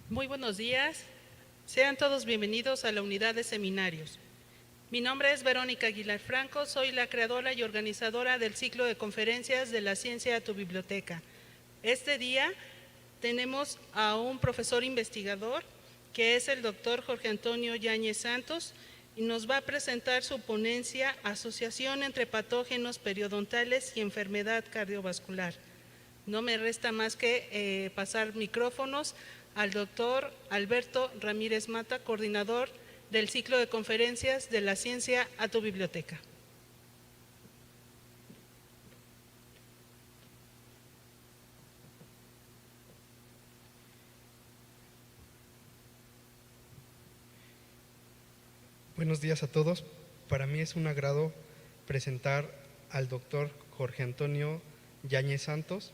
Muy buenos días. Sean todos bienvenidos a la unidad de seminarios. Mi nombre es Verónica Aguilar Franco, soy la creadora y organizadora del ciclo de conferencias de la ciencia a tu biblioteca. Este día tenemos a un profesor investigador que es el doctor Jorge Antonio Yáñez Santos y nos va a presentar su ponencia Asociación entre patógenos periodontales y enfermedad cardiovascular. No me resta más que pasar micrófonos al doctor Alberto Ramírez Mata, coordinador del ciclo de conferencias de la ciencia a tu biblioteca. Buenos días a todos. Para mí es un agrado presentar al doctor Jorge Antonio Yáñez Santos,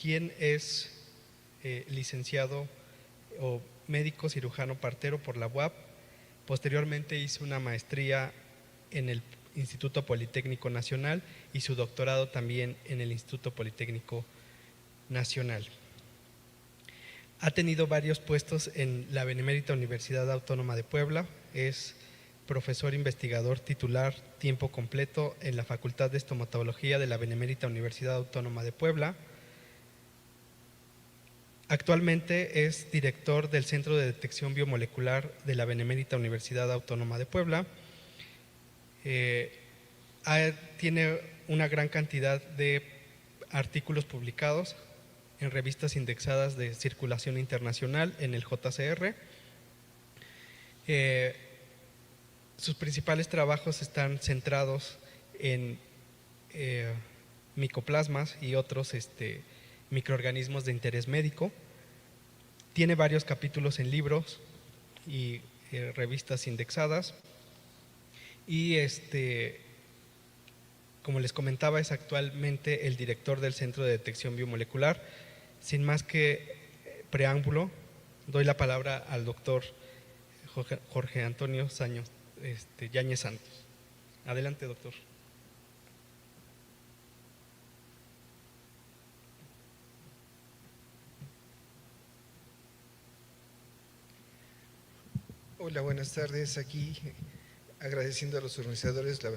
quien es licenciado o médico cirujano partero por la UAP. Posteriormente hizo una maestría en el Instituto Politécnico Nacional y su doctorado también en el Instituto Politécnico Nacional. Ha tenido varios puestos en la Benemérita Universidad Autónoma de Puebla. Es profesor investigador titular tiempo completo en la Facultad de Estomatología de la Benemérita Universidad Autónoma de Puebla. Actualmente es director del Centro de Detección Biomolecular de la Benemérita Universidad Autónoma de Puebla. Tiene una gran cantidad de artículos publicados en revistas indexadas de circulación internacional en el JCR. Sus principales trabajos están centrados en micoplasmas y otros microorganismos de interés médico. Tiene varios capítulos en libros y revistas indexadas. Y como les comentaba, es actualmente el director del Centro de Detección Biomolecular. Sin más que preámbulo, doy la palabra al doctor Jorge Antonio Yáñez Santos. Adelante, doctor. Hola, buenas tardes. Aquí agradeciendo a los organizadores la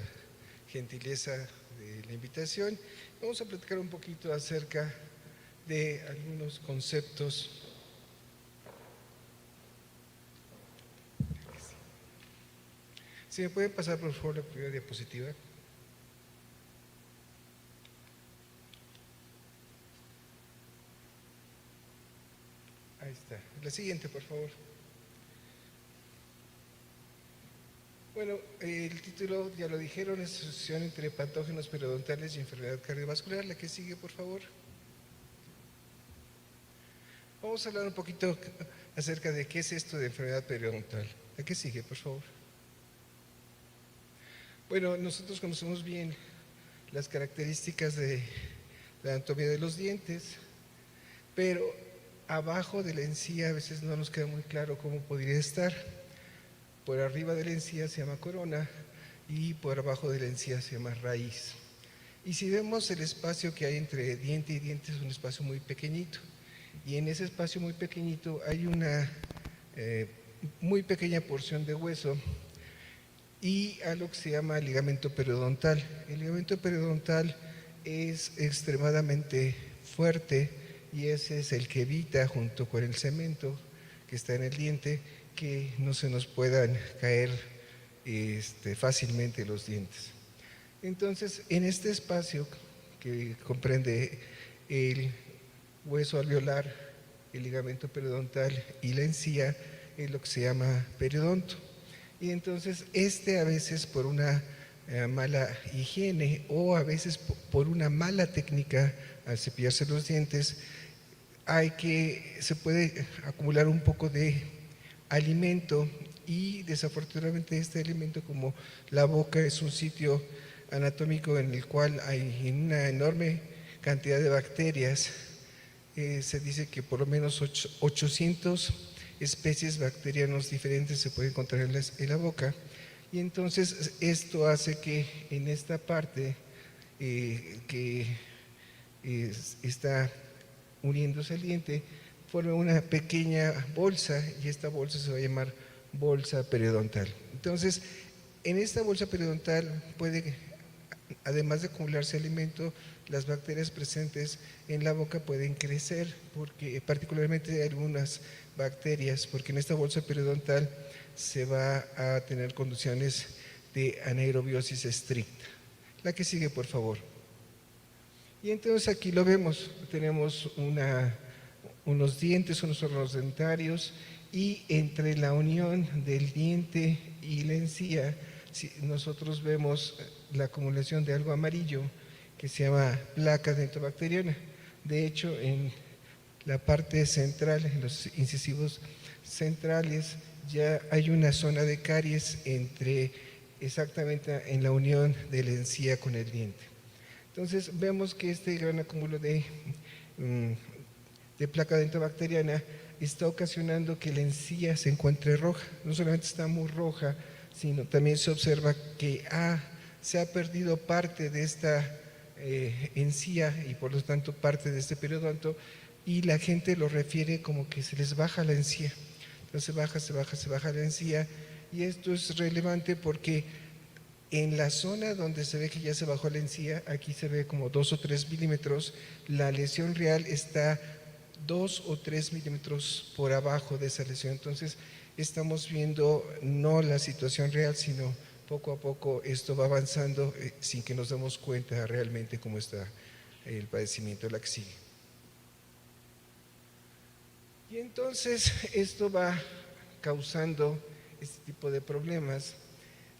gentileza de la invitación. Vamos a platicar un poquito acerca de algunos conceptos. ¿Si me puede pasar por favor la primera diapositiva? Ahí está. La siguiente, por favor. Bueno, el título ya lo dijeron, es Asociación entre patógenos periodontales y enfermedad cardiovascular. La que sigue, por favor. Vamos a hablar un poquito acerca de qué es esto de enfermedad periodontal. La que sigue, por favor. Bueno, nosotros conocemos bien las características de la anatomía de los dientes, pero abajo de la encía a veces no nos queda muy claro cómo podría estar. Por arriba de la encía se llama corona y por abajo de la encía se llama raíz. Y si vemos el espacio que hay entre diente y diente es un espacio muy pequeñito. Y en ese espacio muy pequeñito hay una muy pequeña porción de hueso y algo que se llama ligamento periodontal. El ligamento periodontal es extremadamente fuerte y ese es el que evita, junto con el cemento que está en el diente, que no se nos puedan caer fácilmente los dientes. Entonces, en este espacio que comprende el hueso alveolar, el ligamento periodontal y la encía, es lo que se llama periodonto. Y entonces a veces por una mala higiene o a veces por una mala técnica al cepillarse los dientes, se puede acumular un poco de alimento y desafortunadamente este alimento, como la boca es un sitio anatómico en el cual hay una enorme cantidad de bacterias, se dice que por lo menos 800 especies bacterianos diferentes se pueden encontrar en la boca, y entonces esto hace que en esta parte que está uniéndose al diente forme una pequeña bolsa y esta bolsa se va a llamar bolsa periodontal. Entonces, en esta bolsa periodontal puede, además de acumularse alimento, las bacterias presentes en la boca pueden crecer, porque particularmente algunas bacterias, porque en esta bolsa periodontal se va a tener condiciones de anaerobiosis estricta. La que sigue, por favor. Y entonces aquí lo vemos, tenemos unos dientes, unos órganos dentarios, y entre la unión del diente y la encía, nosotros vemos la acumulación de algo amarillo que se llama placa dentobacteriana. De hecho, en la parte central, en los incisivos centrales, ya hay una zona de caries exactamente en la unión de la encía con el diente. Entonces vemos que este gran acúmulo de placa dentobacteriana está ocasionando que la encía se encuentre roja. No solamente está muy roja, sino también se observa que se ha perdido parte de esta encía y por lo tanto parte de este periodonto, y la gente lo refiere como que se les baja la encía. Entonces se baja la encía, y esto es relevante porque en la zona donde se ve que ya se bajó la encía, aquí se ve como 2 o 3 milímetros, la lesión real está 2 o 3 milímetros por abajo de esa lesión. Entonces estamos viendo no la situación real, sino poco a poco esto va avanzando sin que nos demos cuenta realmente cómo está el padecimiento de la que sigue. Y entonces esto va causando este tipo de problemas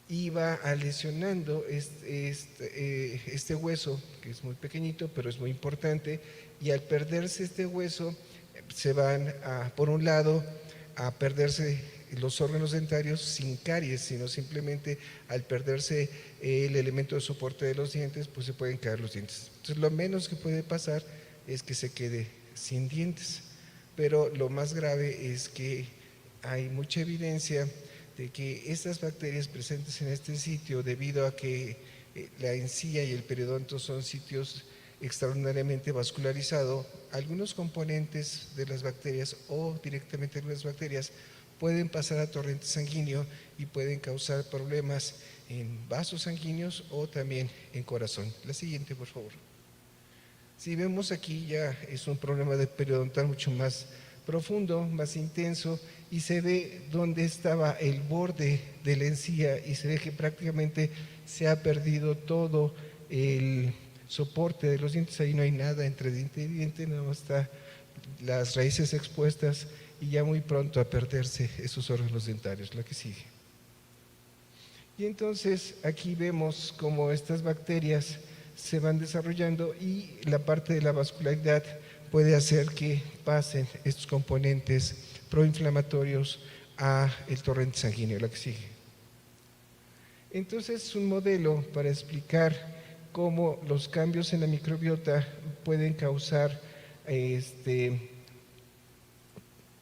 y va lesionando este hueso, que es muy pequeñito, pero es muy importante, y al perderse este hueso se van, por un lado, a perderse los órganos dentarios sin caries, sino simplemente al perderse el elemento de soporte de los dientes, pues se pueden caer los dientes. Entonces, lo menos que puede pasar es que se quede sin dientes, pero lo más grave es que hay mucha evidencia de que estas bacterias presentes en este sitio, debido a que la encía y el periodonto son sitios extraordinariamente vascularizados, algunos componentes de las bacterias o directamente algunas bacterias pueden pasar a torrente sanguíneo y pueden causar problemas en vasos sanguíneos o también en corazón. La siguiente, por favor. Si vemos aquí, ya es un problema de periodontal mucho más profundo, más intenso, y se ve dónde estaba el borde de la encía y se ve que prácticamente se ha perdido todo el soporte de los dientes. Ahí no hay nada entre diente y diente, nada más está las raíces expuestas y ya muy pronto a perderse esos órganos dentarios. La que sigue. Y entonces aquí vemos cómo estas bacterias se van desarrollando y la parte de la vascularidad puede hacer que pasen estos componentes proinflamatorios a el torrente sanguíneo. La que sigue. Entonces es un modelo para explicar cómo los cambios en la microbiota pueden causar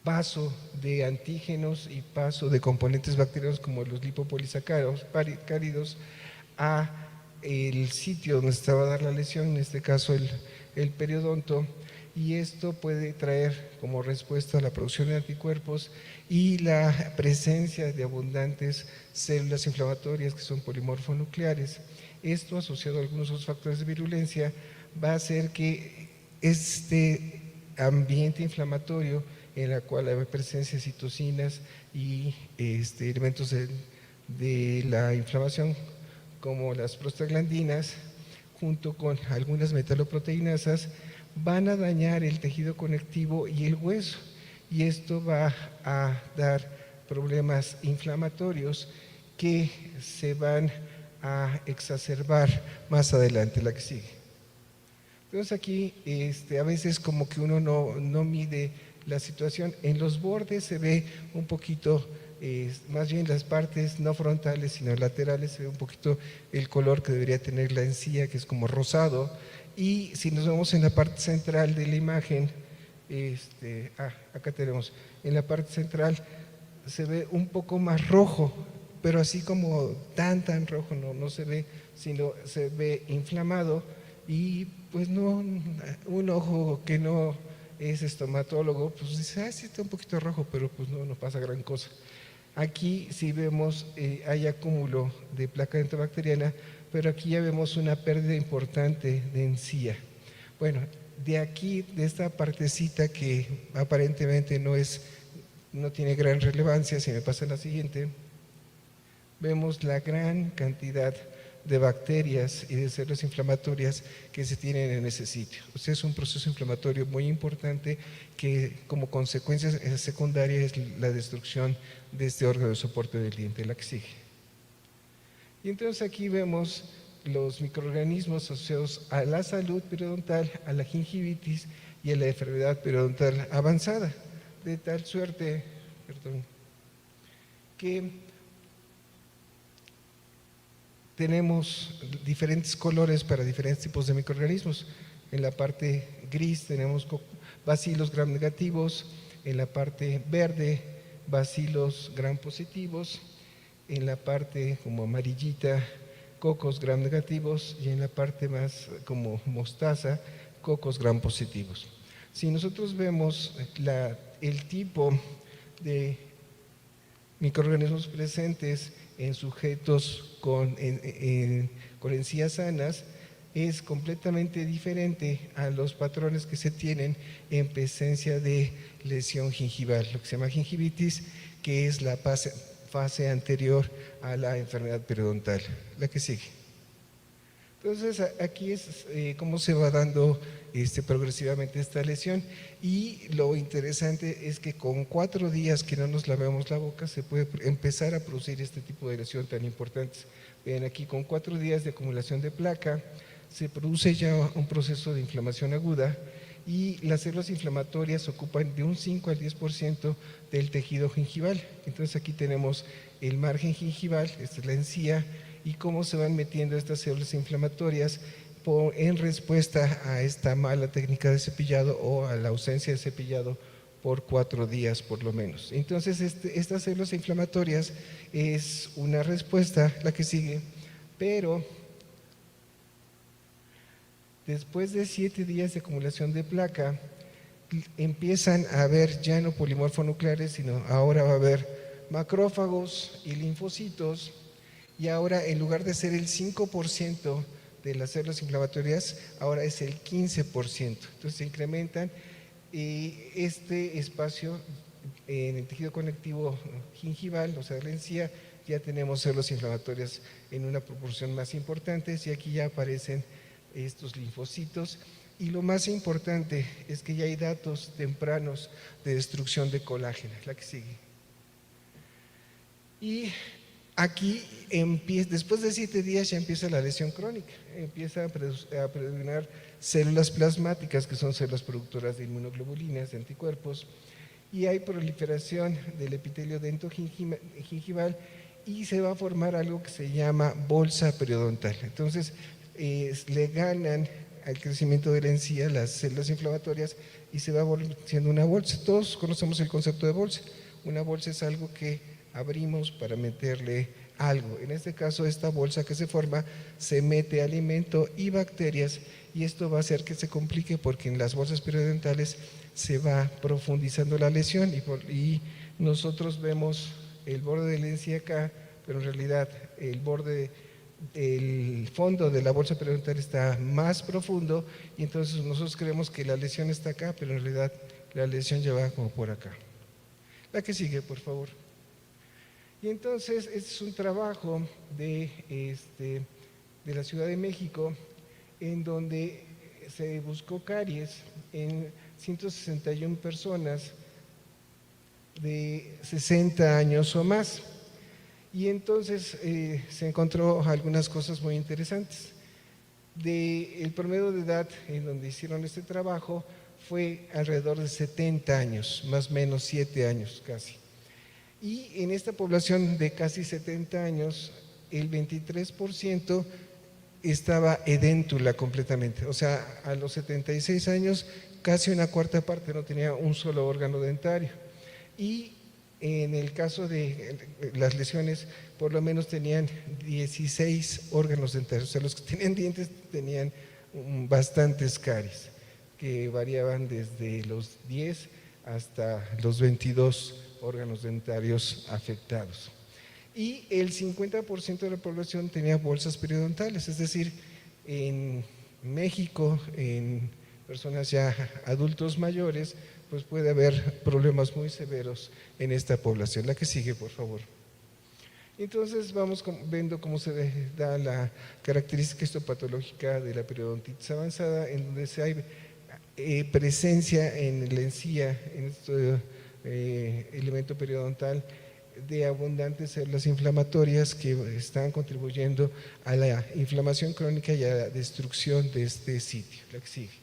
paso de antígenos y paso de componentes bacterianos como los lipopolisacáridos a el sitio donde se va a dar la lesión, en este caso el periodonto, y esto puede traer como respuesta la producción de anticuerpos y la presencia de abundantes células inflamatorias que son polimorfonucleares. Esto, asociado a algunos otros factores de virulencia, va a hacer que este ambiente inflamatorio en el cual hay presencia de citocinas y elementos de la inflamación como las prostaglandinas, junto con algunas metaloproteinasas, van a dañar el tejido conectivo y el hueso, y esto va a dar problemas inflamatorios que se van a exacerbar más adelante. La que sigue. Entonces aquí a veces como que uno no mide la situación. En los bordes se ve un poquito, más bien las partes no frontales sino laterales, se ve un poquito el color que debería tener la encía, que es como rosado. Y si nos vemos en la parte central de la imagen, acá tenemos, en la parte central se ve un poco más rojo, pero así como tan rojo no se ve, sino se ve inflamado, y pues no, un ojo que no es estomatólogo, pues dice, sí está un poquito rojo, pero pues no pasa gran cosa. Aquí sí vemos, hay acúmulo de placa dentobacteriana, pero aquí ya vemos una pérdida importante de encía. Bueno, de aquí, de esta partecita que aparentemente no tiene gran relevancia, si me pasa la siguiente, vemos la gran cantidad de bacterias y de células inflamatorias que se tienen en ese sitio. O sea, es un proceso inflamatorio muy importante que como consecuencia secundaria es la destrucción de este órgano de soporte del diente, la que sigue. Y entonces aquí vemos los microorganismos asociados a la salud periodontal, a la gingivitis y a la enfermedad periodontal avanzada, de tal suerte, que tenemos diferentes colores para diferentes tipos de microorganismos. En la parte gris tenemos bacilos gram negativos, en la parte verde bacilos gram positivos, en la parte como amarillita cocos gram negativos y en la parte más como mostaza cocos gram positivos. Si nosotros vemos el tipo de microorganismos presentes en sujetos con encías sanas, es completamente diferente a los patrones que se tienen en presencia de lesión gingival, lo que se llama gingivitis, que es la fase anterior a la enfermedad periodontal. La que sigue. Entonces, aquí es cómo se va dando progresivamente esta lesión, y lo interesante es que con 4 días que no nos lavemos la boca se puede empezar a producir este tipo de lesión tan importantes. Ven aquí, con 4 días de acumulación de placa se produce ya un proceso de inflamación aguda, y las células inflamatorias ocupan de un 5 al 10% del tejido gingival. Entonces aquí tenemos el margen gingival, esta es la encía, y cómo se van metiendo estas células inflamatorias en respuesta a esta mala técnica de cepillado o a la ausencia de cepillado por 4 días por lo menos. Entonces estas células inflamatorias es una respuesta, la que sigue, pero después de 7 días de acumulación de placa empiezan a haber ya no polimorfonucleares, sino ahora va a haber macrófagos y linfocitos, y ahora en lugar de ser el 5% de las células inflamatorias, ahora es el 15%. Entonces se incrementan este espacio en el tejido conectivo gingival, o sea, la encía, ya tenemos células inflamatorias en una proporción más importante, y aquí ya aparecen estos linfocitos. Y lo más importante es que ya hay datos tempranos de destrucción de colágeno, la que sigue. Y aquí, después de 7 días ya empieza la lesión crónica, empieza a predominar células plasmáticas, que son células productoras de inmunoglobulinas, de anticuerpos, y hay proliferación del epitelio dentogingival, y se va a formar algo que se llama bolsa periodontal. Entonces, le ganan al crecimiento de la encía las células inflamatorias y se va volviendo una bolsa. Todos conocemos el concepto de bolsa. Una bolsa es algo que abrimos para meterle algo. En este caso, esta bolsa que se forma se mete alimento y bacterias, y esto va a hacer que se complique porque en las bolsas periodontales se va profundizando la lesión, y nosotros vemos el borde de la encía acá, pero en realidad el fondo de la bolsa periodontal está más profundo, y entonces nosotros creemos que la lesión está acá, pero en realidad la lesión ya va como por acá. La que sigue, por favor. Y entonces este es un trabajo de la Ciudad de México, en donde se buscó caries en 161 personas de 60 años o más. Y entonces se encontró algunas cosas muy interesantes. El promedio de edad en donde hicieron este trabajo fue alrededor de 70 años, más o menos 7 años casi. Y en esta población de casi 70 años, el 23% estaba edéntula completamente. O sea, a los 76 años, casi una cuarta parte no tenía un solo órgano dentario. Y en el caso de las lesiones, por lo menos tenían 16 órganos dentarios. O sea, los que tenían dientes tenían bastantes caries. que variaban desde los 10 hasta los 22 órganos dentarios afectados. Y el 50% de la población tenía bolsas periodontales, es decir, en México, en personas ya adultos mayores, pues puede haber problemas muy severos en esta población. La que sigue, por favor. Entonces vamos viendo cómo se da la característica histopatológica de la periodontitis avanzada, en donde se hay presencia en la encía, en este elemento periodontal, de abundantes células inflamatorias que están contribuyendo a la inflamación crónica y a la destrucción de este sitio. La que sigue.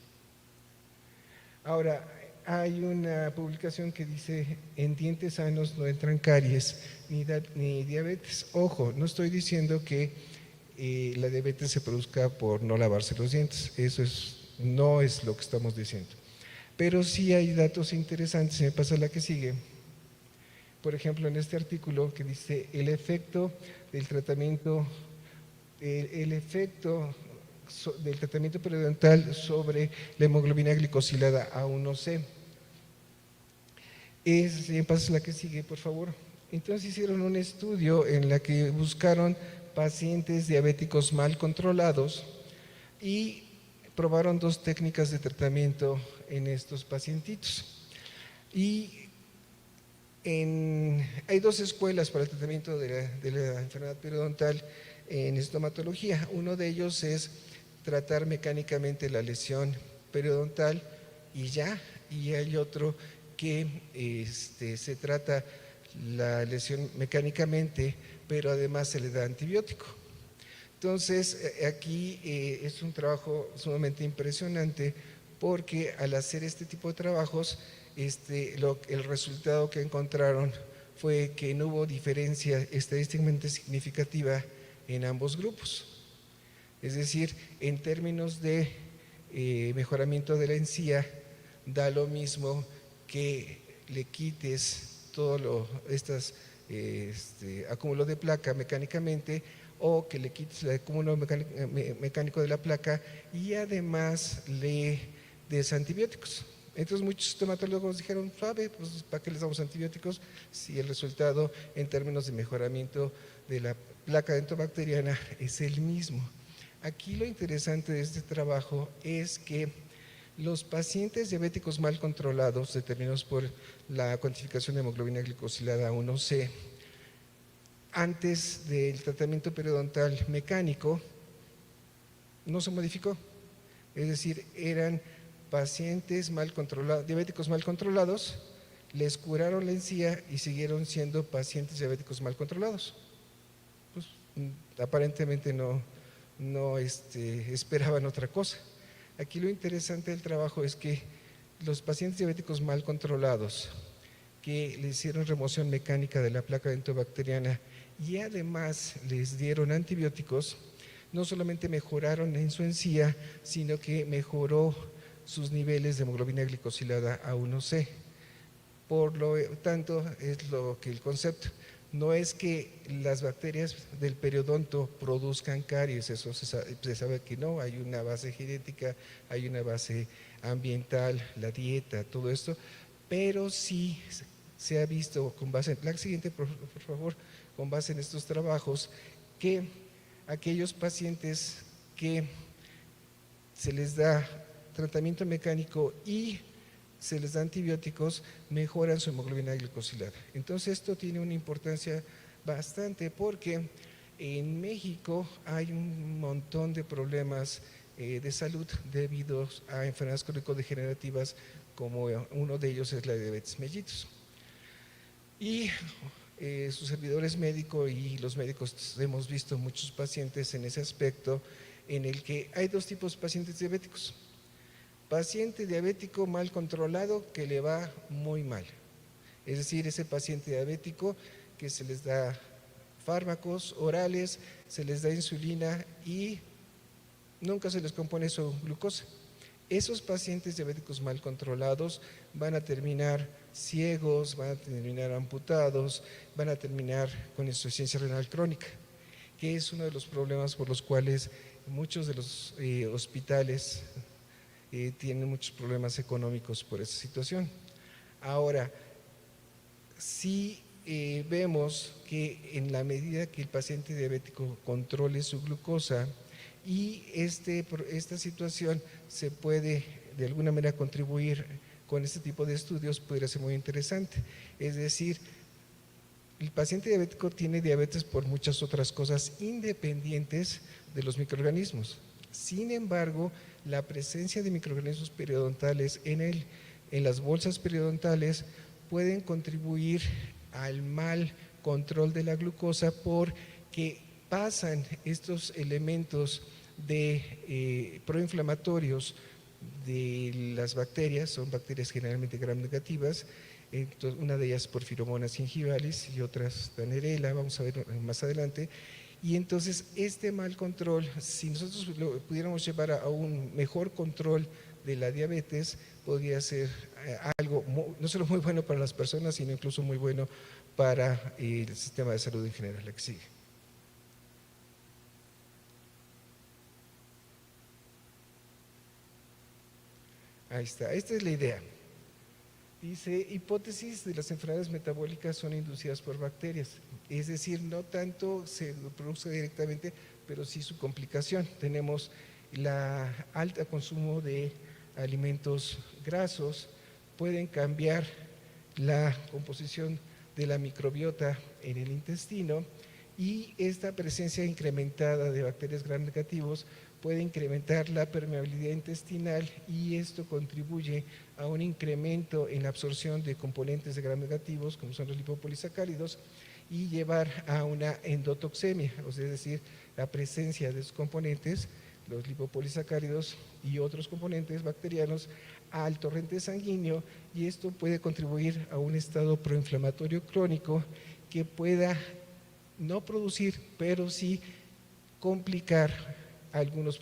Ahora, hay una publicación que dice: en dientes sanos no entran caries ni diabetes. Ojo, no estoy diciendo que la diabetes se produzca por no lavarse los dientes, eso no es lo que estamos diciendo. Pero sí hay datos interesantes. Si me pasa la que sigue. Por ejemplo, en este artículo que dice el efecto del tratamiento periodontal sobre la hemoglobina glicosilada A1C. Me pasas la que sigue, por favor. Entonces hicieron un estudio en la que buscaron pacientes diabéticos mal controlados y probaron dos técnicas de tratamiento en estos pacientitos. Y hay dos escuelas para el tratamiento de la enfermedad periodontal en estomatología. Uno de ellos es tratar mecánicamente la lesión periodontal y ya, y hay otro que se trata la lesión mecánicamente, pero además se le da antibiótico. Entonces, aquí es un trabajo sumamente impresionante, porque al hacer este tipo de trabajos, el resultado que encontraron fue que no hubo diferencia estadísticamente significativa en ambos grupos. Es decir, en términos de mejoramiento de la encía, da lo mismo que le quites todo acúmulo de placa mecánicamente, o que le quites el acúmulo mecánico de la placa y además le des antibióticos. Entonces muchos estomatólogos dijeron: suave, pues ¿para qué les damos antibióticos si el resultado en términos de mejoramiento de la placa dentobacteriana es el mismo? Aquí lo interesante de este trabajo es que los pacientes diabéticos mal controlados, determinados por la cuantificación de hemoglobina glicosilada A1C, antes del tratamiento periodontal mecánico, no se modificó. Es decir, eran pacientes diabéticos mal controlados, les curaron la encía y siguieron siendo pacientes diabéticos mal controlados. Pues, aparentemente no esperaban otra cosa. Aquí lo interesante del trabajo es que los pacientes diabéticos mal controlados, que le hicieron remoción mecánica de la placa dentobacteriana y además les dieron antibióticos, no solamente mejoraron en su encía, sino que mejoró sus niveles de hemoglobina glicosilada A1C. Por lo tanto, es lo que el concepto. No es que las bacterias del periodonto produzcan caries, eso se sabe que no, hay una base genética, hay una base ambiental, la dieta, todo esto, pero sí se ha visto con base, la siguiente por favor, con base en estos trabajos, que aquellos pacientes que se les da tratamiento mecánico y se les da antibióticos, mejoran su hemoglobina glicosilada. Entonces esto tiene una importancia bastante, porque en México hay un montón de problemas de salud debido a enfermedades crónico-degenerativas, como uno de ellos es la diabetes mellitus. Y su servidor es médico y los médicos hemos visto muchos pacientes en ese aspecto, en el que hay dos tipos de pacientes diabéticos. Paciente diabético mal controlado que le va muy mal, es decir, ese paciente diabético que se les da fármacos orales, se les da insulina y nunca se les compone su glucosa. Esos pacientes diabéticos mal controlados van a terminar ciegos, van a terminar amputados, van a terminar con insuficiencia renal crónica, que es uno de los problemas por los cuales muchos de los hospitales tienen muchos problemas económicos por esa situación. Ahora, sí vemos que en la medida que el paciente diabético controle su glucosa y esta situación se puede de alguna manera contribuir con este tipo de estudios, podría ser muy interesante. Es decir, el paciente diabético tiene diabetes por muchas otras cosas independientes de los microorganismos. Sin embargo, la presencia de microorganismos periodontales en las bolsas periodontales pueden contribuir al mal control de la glucosa porque pasan estos elementos proinflamatorios de las bacterias, son bacterias generalmente gram negativas, entonces, una de ellas Porphyromonas gingivalis y otras Dannerella, vamos a ver más adelante. Y entonces este mal control, si nosotros lo pudiéramos llevar a un mejor control de la diabetes, podría ser algo no solo muy bueno para las personas, sino incluso muy bueno para el sistema de salud en general. La que sigue. Ahí está, esta es la idea. Dice, hipótesis de las enfermedades metabólicas son inducidas por bacterias, es decir, no tanto se produce directamente, pero sí su complicación. Tenemos la alta consumo de alimentos grasos, pueden cambiar la composición de la microbiota en el intestino y esta presencia incrementada de bacterias gram negativos puede incrementar la permeabilidad intestinal y esto contribuye a un incremento en la absorción de componentes de gram negativos, como son los lipopolisacáridos, y llevar a una endotoxemia, es decir, la presencia de esos componentes, los lipopolisacáridos y otros componentes bacterianos, al torrente sanguíneo, y esto puede contribuir a un estado proinflamatorio crónico que pueda no producir, pero sí complicar algunas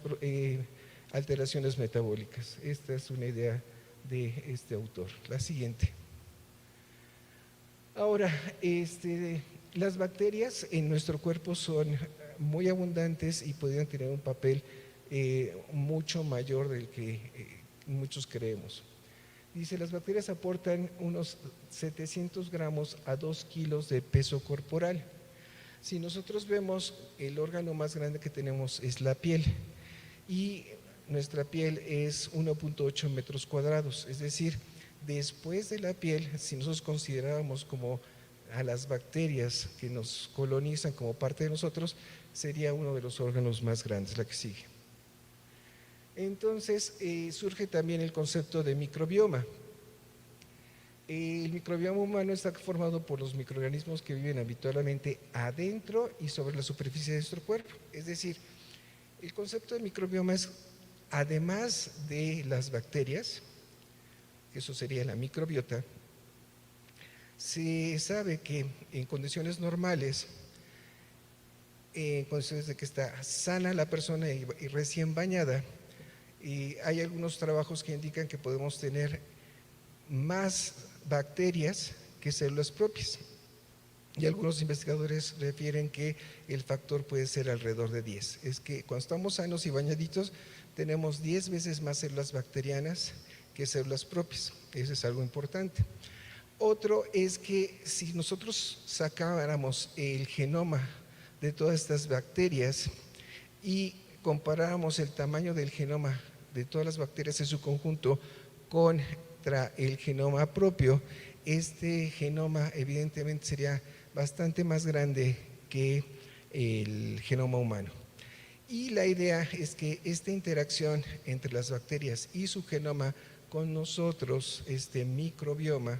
alteraciones metabólicas. Esta es una idea de este autor. La siguiente. Ahora, las bacterias en nuestro cuerpo son muy abundantes y podrían tener un papel mucho mayor del que muchos creemos. Dice, las bacterias aportan unos 700 gramos a 2 kilos de peso corporal. Si nosotros vemos, el órgano más grande que tenemos es la piel y nuestra piel es 1.8 metros cuadrados, es decir, después de la piel, si nosotros consideráramos como a las bacterias que nos colonizan como parte de nosotros, sería uno de los órganos más grandes. La que sigue. Entonces surge también el concepto de microbioma. El microbioma humano está formado por los microorganismos que viven habitualmente adentro y sobre la superficie de nuestro cuerpo. Es decir, el concepto de microbioma es, además de las bacterias, eso sería la microbiota, se sabe que en condiciones normales, en condiciones de que está sana la persona y recién bañada, hay algunos trabajos que indican que podemos tener más bacterias que células propias. Y algunos investigadores refieren que el factor puede ser alrededor de 10. Es que cuando estamos sanos y bañaditos, tenemos 10 veces más células bacterianas que células propias. Eso es algo importante. Otro es que si nosotros sacáramos el genoma de todas estas bacterias y comparáramos el tamaño del genoma de todas las bacterias en su conjunto contra el genoma propio, este genoma evidentemente sería bastante más grande que el genoma humano. Y la idea es que esta interacción entre las bacterias y su genoma con nosotros, este microbioma,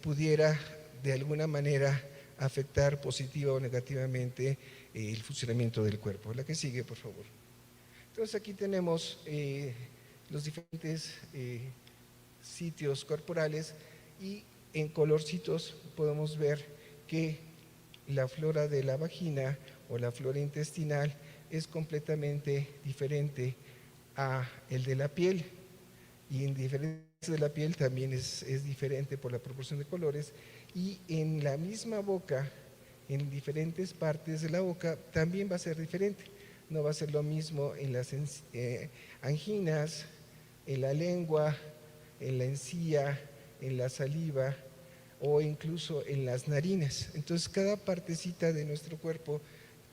pudiera de alguna manera afectar positiva o negativamente el funcionamiento del cuerpo. La que sigue, por favor. Entonces aquí tenemos los diferentes sitios corporales y en colorcitos podemos ver que la flora de la vagina o la flora intestinal es completamente diferente a el de la piel, y en diferencia de la piel también es diferente por la proporción de colores, y en la misma boca, en diferentes partes de la boca también va a ser diferente. No va a ser lo mismo en las anginas, en la lengua, en la encía, en la saliva o incluso en las narinas. Entonces, cada partecita de nuestro cuerpo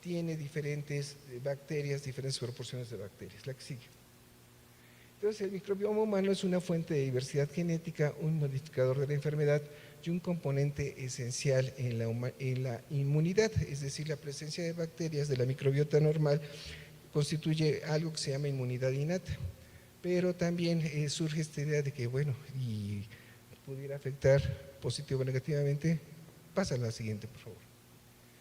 tiene diferentes bacterias, diferentes proporciones de bacterias. La que sigue. Entonces, el microbioma humano es una fuente de diversidad genética, un modificador de la enfermedad y un componente esencial en la inmunidad, es decir, la presencia de bacterias de la microbiota normal constituye algo que se llama inmunidad innata. Pero también surge esta idea de que, bueno, y pudiera afectar positivo o negativamente. Pasa a la siguiente, por favor.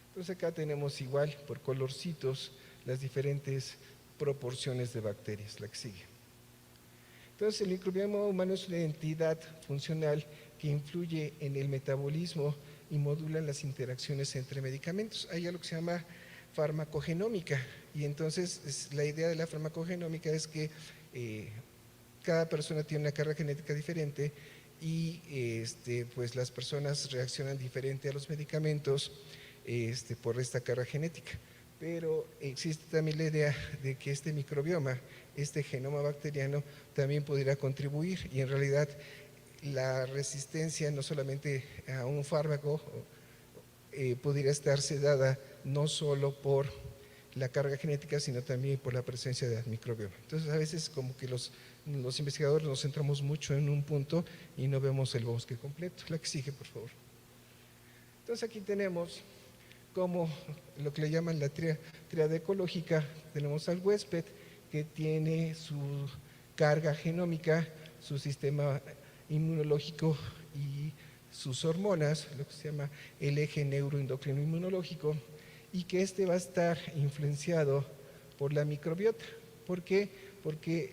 Entonces acá tenemos igual, por colorcitos, las diferentes proporciones de bacterias, la que sigue. Entonces, el microbioma humano es una entidad funcional que influye en el metabolismo y modula las interacciones entre medicamentos. Hay algo que se llama farmacogenómica, y entonces la idea de la farmacogenómica es que cada persona tiene una carga genética diferente y pues las personas reaccionan diferente a los medicamentos por esta carga genética. Pero existe también la idea de que este microbioma, este genoma bacteriano, también pudiera contribuir, y en realidad la resistencia no solamente a un fármaco pudiera estarse dada no solo por la carga genética, sino también por la presencia del microbioma. Entonces, a veces como que los investigadores nos centramos mucho en un punto y no vemos el bosque completo. La que sigue, por favor. Entonces, aquí tenemos como lo que le llaman la tríada ecológica. Tenemos al huésped, que tiene su carga genómica, su sistema inmunológico y sus hormonas, lo que se llama el eje neuroendocrino inmunológico, y que va a estar influenciado por la microbiota. ¿Por qué? Porque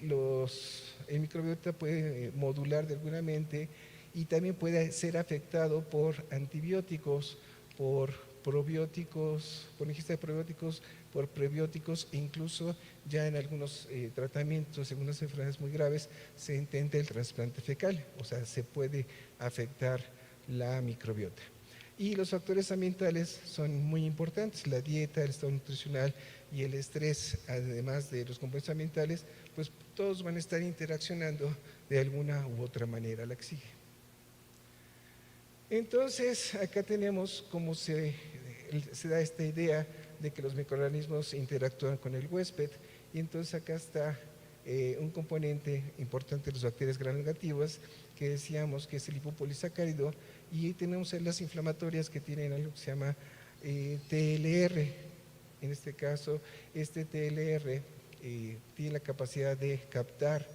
el microbiota puede modular de alguna mente y también puede ser afectado por antibióticos, por probióticos, por ingesta de probióticos, por prebióticos, e incluso ya en algunos tratamientos, en algunas enfermedades muy graves, se intenta el trasplante fecal, o sea, se puede afectar la microbiota. Y los factores ambientales son muy importantes: la dieta, el estado nutricional y el estrés, además de los componentes ambientales, pues todos van a estar interaccionando de alguna u otra manera. La que sigue. Entonces, acá tenemos cómo se da esta idea de que los microorganismos interactúan con el huésped, y entonces acá está un componente importante de las bacterias gram negativas, que decíamos que es el lipopolisacárido, y tenemos células inflamatorias que tienen algo que se llama TLR. En este caso, este TLR tiene la capacidad de captar,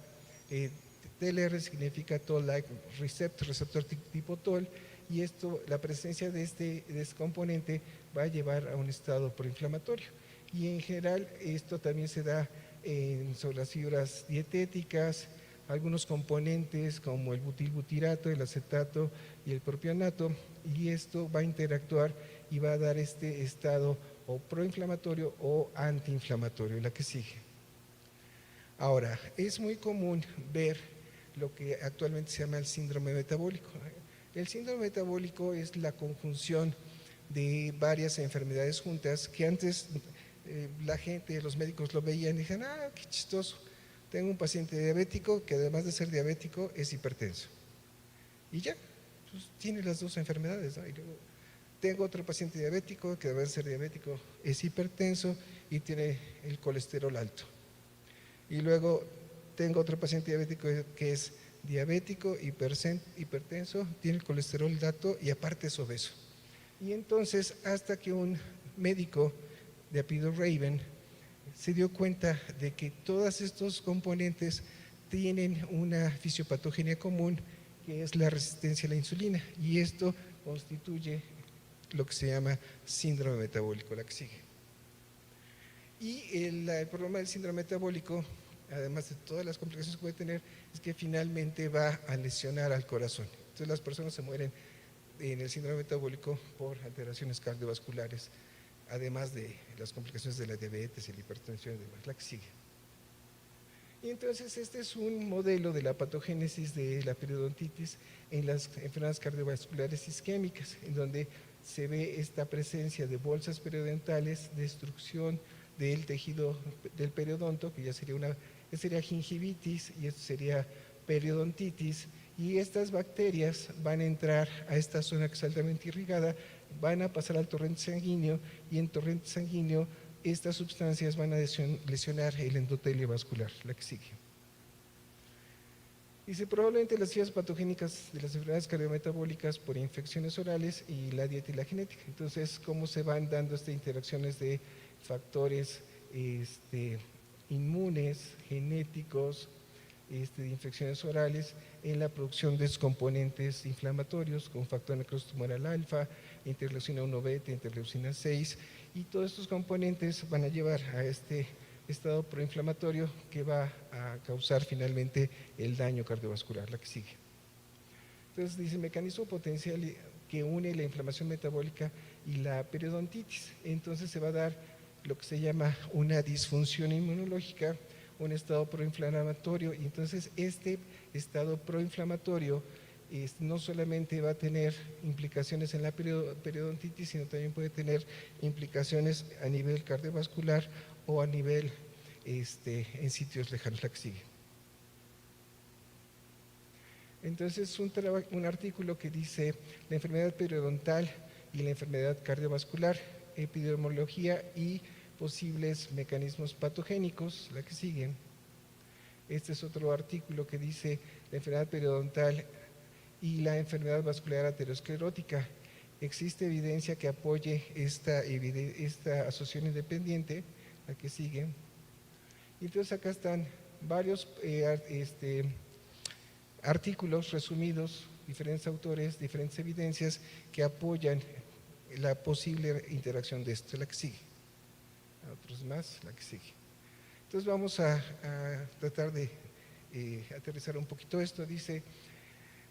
TLR significa Toll-like receptor tipo Toll, y la presencia de este componente va a llevar a un estado proinflamatorio. Y en general esto también se da sobre las fibras dietéticas, algunos componentes como el butilbutirato, el acetato y el propionato, y esto va a interactuar y va a dar este estado o proinflamatorio o antiinflamatorio. La que sigue. Ahora, es muy común ver lo que actualmente se llama el síndrome metabólico. El síndrome metabólico es la conjunción de varias enfermedades juntas que antes la gente, los médicos lo veían y decían: ah, qué chistoso, tengo un paciente diabético que además de ser diabético es hipertenso. Y ya, pues tiene las dos enfermedades, ¿no? Y luego tengo otro paciente diabético que además de ser diabético es hipertenso y tiene el colesterol alto. Y luego tengo otro paciente diabético que es diabético, hipertenso, tiene el colesterol alto y aparte es obeso. Y entonces, hasta que un médico de apellido Raven se dio cuenta de que todos estos componentes tienen una fisiopatogenia común, que es la resistencia a la insulina, y esto constituye lo que se llama síndrome metabólico. La que sigue. Y el problema del síndrome metabólico, además de todas las complicaciones que puede tener, es que finalmente va a lesionar al corazón. Entonces las personas se mueren en el síndrome metabólico por alteraciones cardiovasculares, además de las complicaciones de la diabetes y la hipertensión y demás. La que sigue. Y entonces este es un modelo de la patogénesis de la periodontitis en las enfermedades cardiovasculares isquémicas, en donde se ve esta presencia de bolsas periodontales, destrucción del tejido del periodonto, que ya sería una Esta sería gingivitis y esto sería periodontitis. Y estas bacterias van a entrar a esta zona que es altamente irrigada, van a pasar al torrente sanguíneo y en torrente sanguíneo estas sustancias van a lesionar el endotelio vascular, la que sigue. Dice, probablemente las vías patogénicas de las enfermedades cardiometabólicas por infecciones orales y la dieta y la genética. Entonces, ¿cómo se van dando estas interacciones de factores inmunes, genéticos, de infecciones orales en la producción de componentes inflamatorios con factor necrosis tumoral alfa, interleucina 1 beta, interleucina 6, y todos estos componentes van a llevar a este estado proinflamatorio que va a causar finalmente el daño cardiovascular, la que sigue. Entonces dice, mecanismo potencial que une la inflamación metabólica y la periodontitis. Entonces se va a dar lo que se llama una disfunción inmunológica, un estado proinflamatorio, y entonces este estado proinflamatorio no solamente va a tener implicaciones en la periodontitis, sino también puede tener implicaciones a nivel cardiovascular o a nivel en sitios lejanos, la que sigue. Entonces un artículo que dice la enfermedad periodontal y la enfermedad cardiovascular, epidemiología y posibles mecanismos patogénicos, la que siguen. Este es otro artículo que dice la enfermedad periodontal y la enfermedad vascular aterosclerótica. Existe evidencia que apoye esta asociación independiente, la que sigue. Y entonces acá están varios artículos resumidos, diferentes autores, diferentes evidencias que apoyan la posible interacción de esto, la que sigue. Otros más, la que sigue. Entonces vamos a tratar de aterrizar un poquito esto. Dice,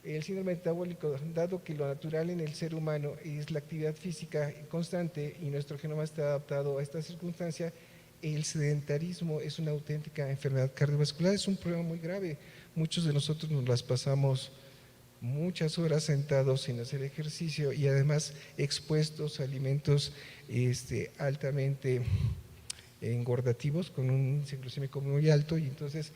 el síndrome metabólico, dado que lo natural en el ser humano es la actividad física constante y nuestro genoma está adaptado a esta circunstancia, el sedentarismo es una auténtica enfermedad cardiovascular, es un problema muy grave. Muchos de nosotros nos las pasamos muchas horas sentados sin hacer ejercicio y además expuestos a alimentos altamente engordativos con un índice glucémico muy alto, y entonces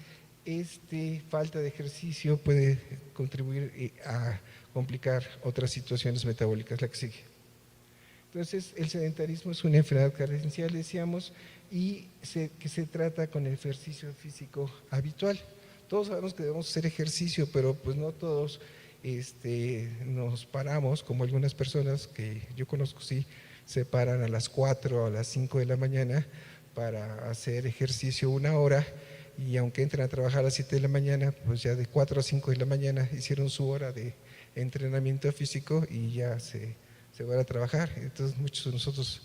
falta de ejercicio puede contribuir a complicar otras situaciones metabólicas, la que sigue. Entonces el sedentarismo es una enfermedad cardiovascular, decíamos, y que se trata con el ejercicio físico habitual. Todos sabemos que debemos hacer ejercicio, pero pues no todos nos paramos, como algunas personas que yo conozco, sí, se paran a las 4 o a las 5 de la mañana para hacer ejercicio 1 hora, y aunque entren a trabajar a las 7 de la mañana, pues ya de 4 a 5 de la mañana hicieron su hora de entrenamiento físico y ya se van a trabajar. Entonces muchos de nosotros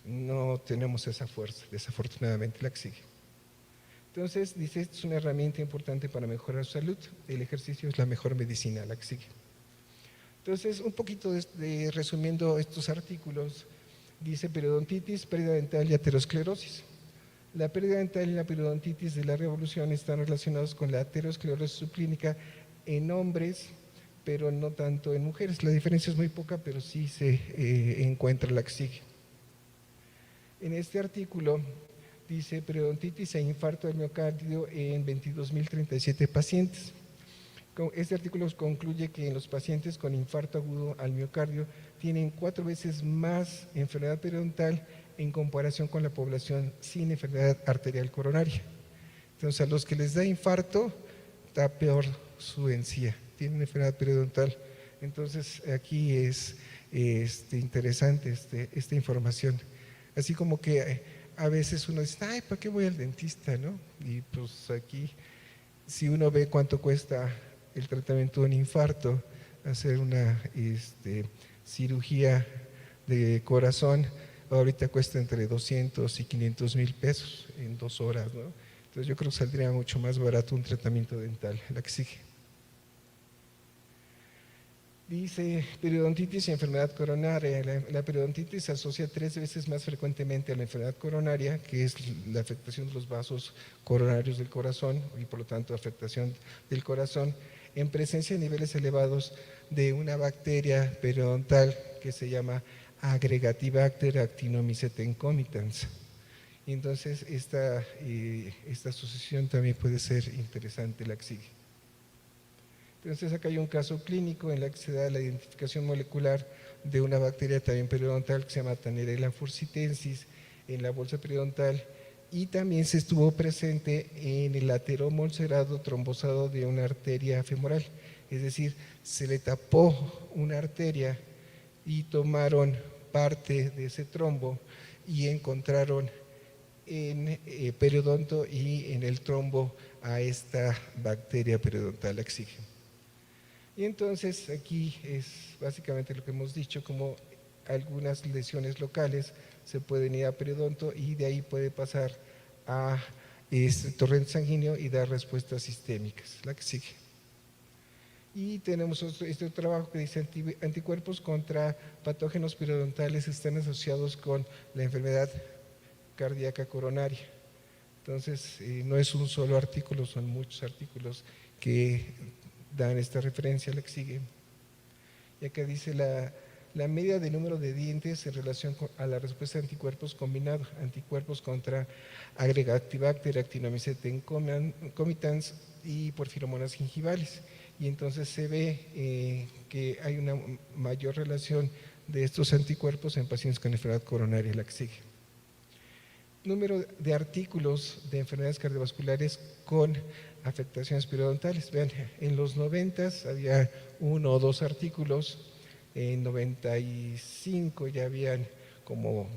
no tenemos esa fuerza, desafortunadamente, la que sigue. Entonces dice, esto es una herramienta importante para mejorar su salud, el ejercicio es la mejor medicina, la que sigue. Entonces un poquito resumiendo estos artículos, dice periodontitis, pérdida dental y aterosclerosis. La pérdida dental y la periodontitis de la revolución están relacionados con la aterosclerosis subclínica en hombres, pero no tanto en mujeres. La diferencia es muy poca, pero sí se encuentra, la que sigue. En este artículo dice periodontitis e infarto del miocardio en 22.037 pacientes. Este artículo concluye que en los pacientes con infarto agudo al miocardio tienen 4 veces más enfermedad periodontal en comparación con la población sin enfermedad arterial coronaria. Entonces, a los que les da infarto, está peor su encía, tienen enfermedad periodontal. Entonces, aquí es interesante esta información. Así como que a veces uno dice, ay, ¿para qué voy al dentista? ¿No? Y pues aquí, si uno ve cuánto cuesta el tratamiento de un infarto, hacer una cirugía de corazón, ahorita cuesta entre 200 y 500 mil pesos en 2 horas, ¿no? Entonces yo creo que saldría mucho más barato un tratamiento dental, la que sigue. Dice periodontitis y enfermedad coronaria. La periodontitis se asocia 3 veces más frecuentemente a la enfermedad coronaria, que es la afectación de los vasos coronarios del corazón y por lo tanto afectación del corazón, en presencia de niveles elevados de una bacteria periodontal que se llama Agregatibacter actinomycetes concomitans. Y entonces esta asociación también puede ser interesante, la que sigue. Entonces acá hay un caso clínico en la que se da la identificación molecular de una bacteria también periodontal que se llama Tannerella fursitensis en la bolsa periodontal, y también se estuvo presente en el ateroma ulcerado trombosado de una arteria femoral, es decir, se le tapó una arteria y tomaron parte de ese trombo y encontraron en periodonto y en el trombo a esta bacteria periodontal Exige. Y entonces aquí es básicamente lo que hemos dicho, como algunas lesiones locales se pueden ir a periodonto y de ahí puede pasar a torrente sanguíneo y dar respuestas sistémicas. La que sigue. Y tenemos este trabajo que dice anticuerpos contra patógenos periodontales están asociados con la enfermedad cardíaca coronaria. Entonces, no es un solo artículo, son muchos artículos que dan esta referencia, la que sigue. Y acá dice la media de número de dientes en relación a la respuesta de anticuerpos combinados, anticuerpos contra Agregatibacter, Actinomycetes comitans y porfiromonas gingivales. Y entonces se ve que hay una mayor relación de estos anticuerpos en pacientes con enfermedad coronaria, la que sigue. Número de artículos de enfermedades cardiovasculares con afectaciones periodontales. Vean, en los 90 había 1 o 2 artículos, en 95 ya habían como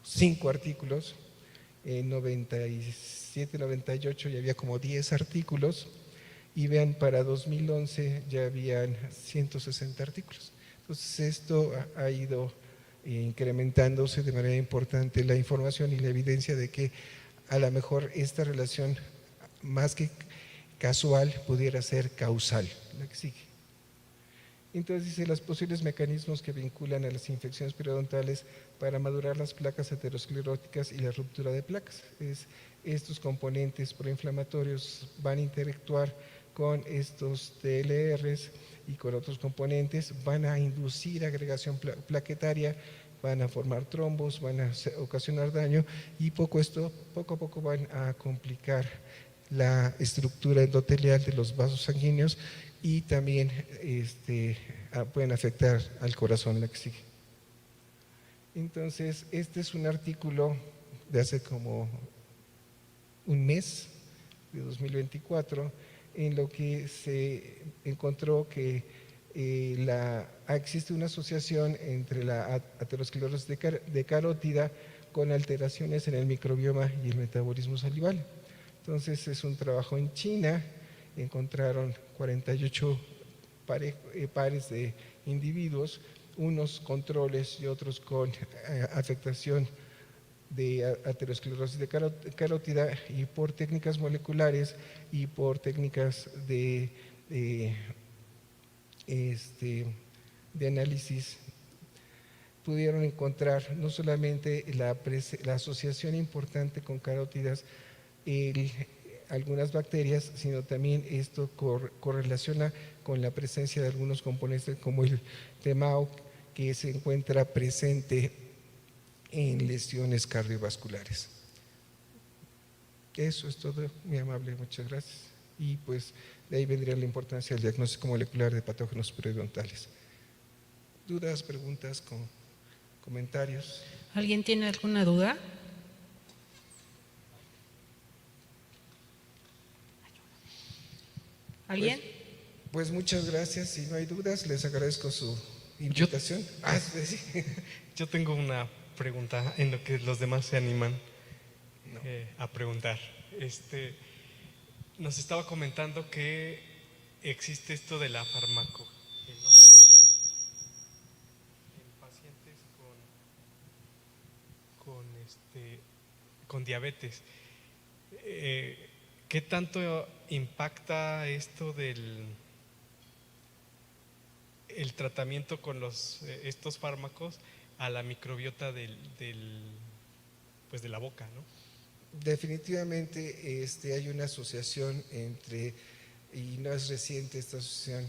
5 artículos, en 97, 98 ya había como 10 artículos, y vean, para 2011 ya habían 160 artículos. Entonces esto ha ido incrementándose de manera importante la información y la evidencia de que a lo mejor esta relación, más que casual, pudiera ser causal. La que sigue. Entonces dice los posibles mecanismos que vinculan a las infecciones periodontales para madurar las placas ateroscleróticas y la ruptura de placas. Estos componentes proinflamatorios van a interactuar con estos TLRs y con otros componentes, van a inducir agregación plaquetaria, van a formar trombos, van a ocasionar daño y poco a poco van a complicar la estructura endotelial de los vasos sanguíneos y también pueden afectar al corazón, la que sigue. Entonces, este es un artículo de hace como un mes, de 2024, en lo que se encontró que existe una asociación entre la aterosclerosis de carótida con alteraciones en el microbioma y el metabolismo salival. Entonces es un trabajo en China, encontraron 48 pares de individuos, unos controles y otros con afectación de aterosclerosis de carótida, y por técnicas moleculares y por técnicas de análisis pudieron encontrar no solamente la asociación importante con carótidas algunas bacterias, sino también esto correlaciona con la presencia de algunos componentes como el TMAO, que se encuentra presente en lesiones cardiovasculares. Eso es todo, muy amable, muchas gracias. Y pues de ahí vendría la importancia del diagnóstico molecular de patógenos periodontales. ¿Dudas, preguntas, comentarios? ¿Alguien tiene alguna duda? ¿Alguien? Pues muchas gracias. Si no hay dudas, les agradezco su invitación. Sí. Yo tengo una pregunta en lo que los demás se animan a preguntar. Nos estaba comentando que existe esto de la farmacogenomia en pacientes con diabetes. ¿Qué tanto impacta esto del el tratamiento con estos fármacos a la microbiota de la boca, ¿no? Definitivamente hay una asociación entre, y no es reciente esta asociación,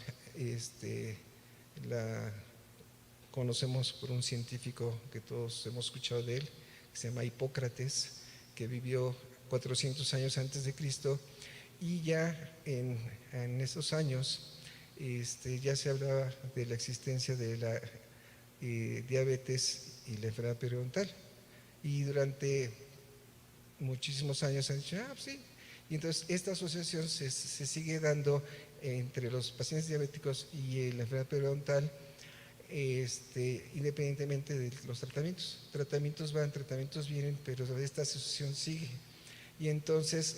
la conocemos por un científico que todos hemos escuchado de él, que se llama Hipócrates, que vivió 400 años antes de Cristo, y ya en esos años ya se hablaba de la existencia de la diabetes y la enfermedad periodontal, y durante muchísimos años han dicho, sí, y entonces esta asociación se sigue dando entre los pacientes diabéticos y la enfermedad periodontal, independientemente de los tratamientos. Tratamientos van, tratamientos vienen, pero esta asociación sigue. Y entonces,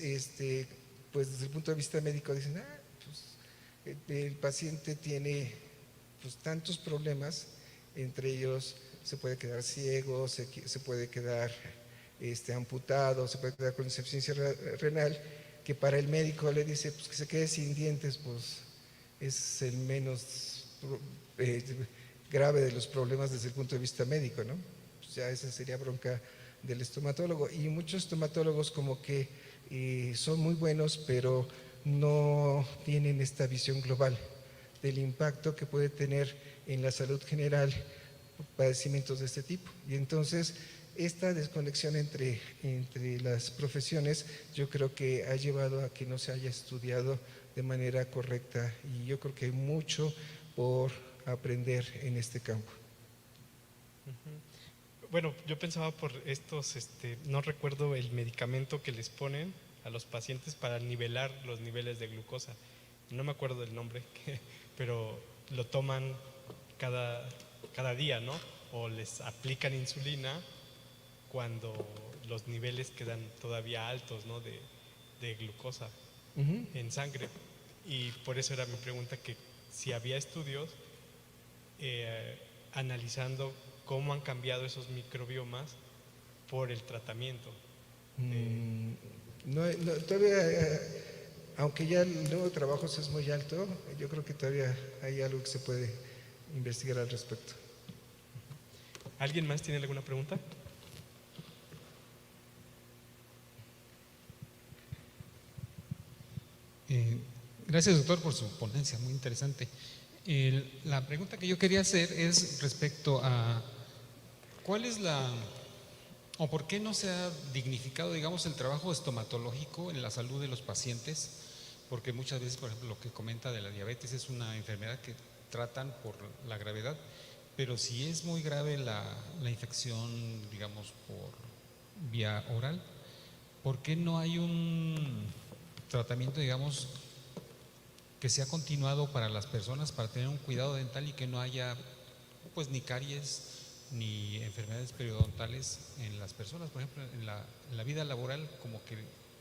pues desde el punto de vista médico dicen, pues, el paciente tiene pues tantos problemas, entre ellos se puede quedar ciego, se puede quedar amputado, se puede quedar con insuficiencia renal, que para el médico le dice pues, que se quede sin dientes, pues es el menos grave de los problemas desde el punto de vista médico, ¿no? Pues ya esa sería bronca del estomatólogo, y muchos estomatólogos como que son muy buenos, pero no tienen esta visión global del impacto que puede tener en la salud general padecimientos de este tipo. Y entonces esta desconexión entre las profesiones yo creo que ha llevado a que no se haya estudiado de manera correcta, y yo creo que hay mucho por aprender en este campo. Bueno, yo pensaba por estos, no recuerdo el medicamento que les ponen a los pacientes para nivelar los niveles de glucosa. No me acuerdo del nombre, pero lo toman cada día, ¿no? O les aplican insulina cuando los niveles quedan todavía altos, ¿no? de glucosa en sangre. Y por eso era mi pregunta, que si había estudios analizando cómo han cambiado esos microbiomas por el tratamiento. Todavía, aunque ya el número de trabajos es muy alto, yo creo que todavía hay algo que se puede investigar al respecto. ¿Alguien más tiene alguna pregunta? Gracias, doctor, por su ponencia, muy interesante. La pregunta que yo quería hacer es respecto a cuál es o por qué no se ha dignificado, digamos, el trabajo estomatológico en la salud de los pacientes, porque muchas veces, por ejemplo, lo que comenta de la diabetes es una enfermedad que tratan por la gravedad, pero si es muy grave la infección, digamos, por vía oral, ¿por qué no hay un tratamiento, digamos, que sea continuado para las personas, para tener un cuidado dental y que no haya pues ni caries ni enfermedades periodontales en las personas? Por ejemplo, en la vida laboral, como que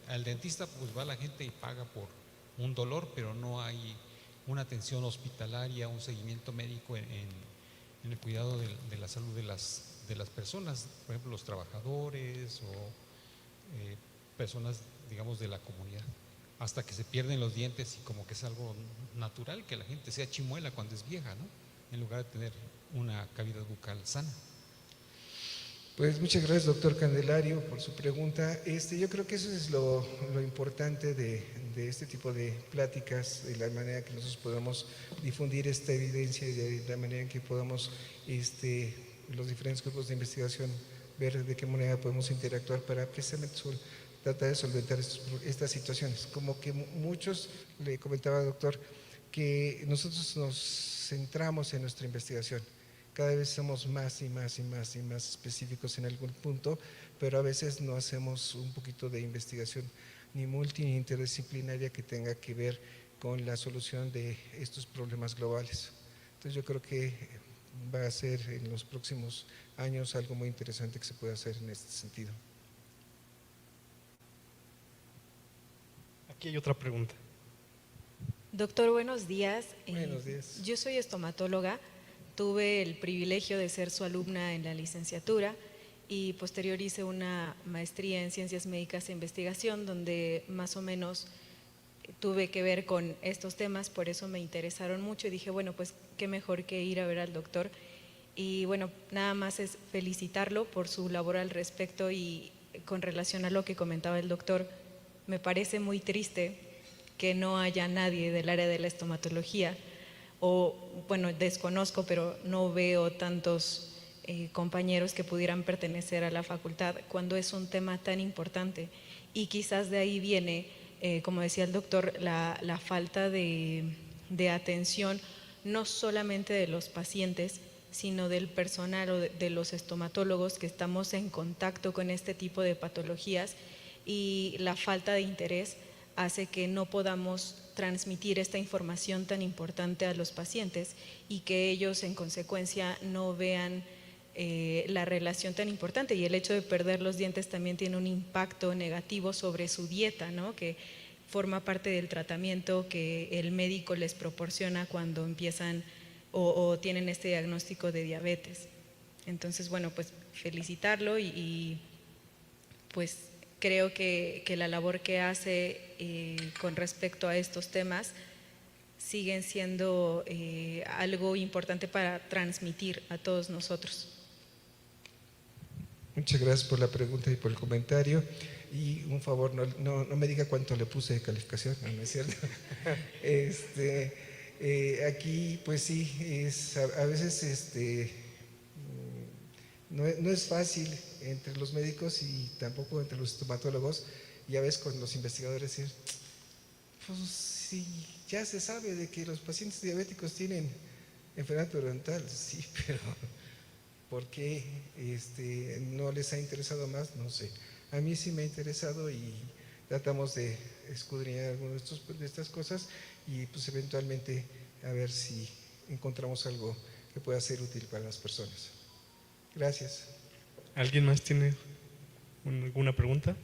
al dentista pues va la gente y paga por un dolor, pero no hay una atención hospitalaria, un seguimiento médico en el cuidado de la salud de las personas, por ejemplo, los trabajadores o personas, digamos, de la comunidad, hasta que se pierden los dientes y como que es algo natural que la gente sea chimuela cuando es vieja, ¿no? En lugar de tener una cavidad bucal sana. Pues muchas gracias, doctor Candelario, por su pregunta. Yo creo que eso es lo importante de este tipo de pláticas, de la manera que nosotros podamos difundir esta evidencia y de la manera en que podamos los diferentes grupos de investigación ver de qué manera podemos interactuar para precisamente tratar de solventar estas situaciones. Como que muchos, le comentaba al doctor, que nosotros nos centramos en nuestra investigación. Cada vez somos más y más y más y más específicos en algún punto, pero a veces no hacemos un poquito de investigación ni multi ni interdisciplinaria que tenga que ver con la solución de estos problemas globales. Entonces yo creo que va a ser en los próximos años algo muy interesante que se puede hacer en este sentido. Aquí hay otra pregunta. Doctor, buenos días. Buenos días. Yo soy estomatóloga, tuve el privilegio de ser su alumna en la licenciatura y posterior hice una maestría en Ciencias Médicas e Investigación, donde más o menos tuve que ver con estos temas, por eso me interesaron mucho y dije, bueno, pues qué mejor que ir a ver al doctor. Y bueno, nada más es felicitarlo por su labor al respecto, y con relación a lo que comentaba el doctor, me parece muy triste que no haya nadie del área de la estomatología, o bueno, desconozco, pero no veo tantos compañeros que pudieran pertenecer a la facultad cuando es un tema tan importante. Y quizás de ahí viene, como decía el doctor, la falta de atención no solamente de los pacientes, sino del personal o de los estomatólogos que estamos en contacto con este tipo de patologías, y la falta de interés hace que no podamos transmitir esta información tan importante a los pacientes y que ellos en consecuencia no vean la relación tan importante. Y el hecho de perder los dientes también tiene un impacto negativo sobre su dieta, ¿no? Que forma parte del tratamiento que el médico les proporciona cuando empiezan o tienen este diagnóstico de diabetes. Entonces, bueno, pues felicitarlo y pues creo que la labor que hace con respecto a estos temas siguen siendo algo importante para transmitir a todos nosotros. Muchas gracias por la pregunta y por el comentario. Y un favor, no me diga cuánto le puse de calificación, no es cierto. Aquí, pues sí, a veces no es fácil entre los médicos y tampoco entre los estomatólogos, y a veces con los investigadores decir, pues sí, ya se sabe de que los pacientes diabéticos tienen enfermedad periodontal, sí, pero ¿por qué no les ha interesado más? No sé. A mí sí me ha interesado y tratamos de escudriñar algunas de estas cosas y pues eventualmente a ver si encontramos algo que pueda ser útil para las personas. Gracias. ¿Alguien más tiene alguna pregunta?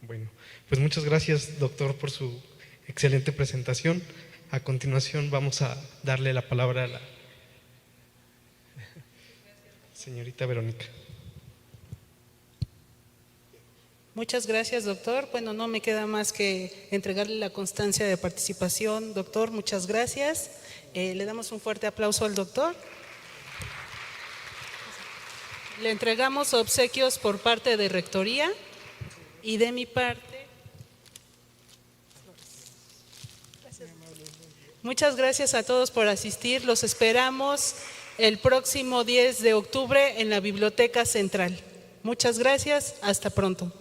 Bueno, pues muchas gracias, doctor, por su excelente presentación. A continuación vamos a darle la palabra a la señorita Verónica. Muchas gracias, doctor. Bueno, no me queda más que entregarle la constancia de participación. Doctor, muchas gracias. Le damos un fuerte aplauso al doctor. Le entregamos obsequios por parte de Rectoría y de mi parte. Muchas gracias a todos por asistir. Los esperamos el próximo 10 de octubre en la Biblioteca Central. Muchas gracias. Hasta pronto.